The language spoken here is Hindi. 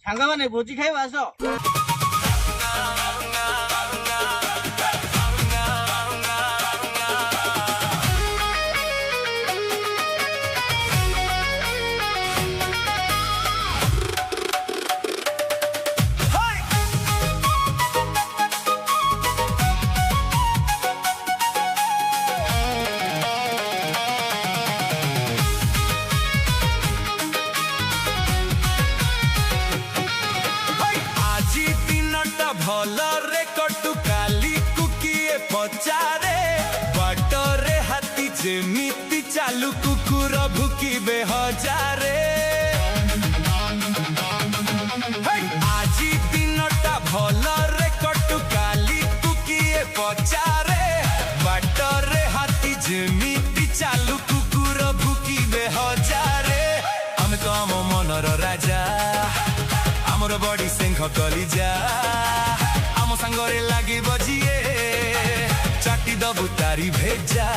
ସାଙ୍ଗମାନେ ଭୋଜି ଖାଇବା ଆସ। भलरे कटु काली कुकिए पचारे बाटरे हाथी जेमिति चालू कुकुर भुकिबे हजारे। आजी दिनटा भलरे कटु काली कुकिए पचारे बाटरे हाथी जेमिति चालू कुकुर भुकिबे हजारे। हम तो आम मनर राजा आमर बड़ी सिंह कलिजा आम सांगरे लागे बजिए चाटी दबु तारी भेजा।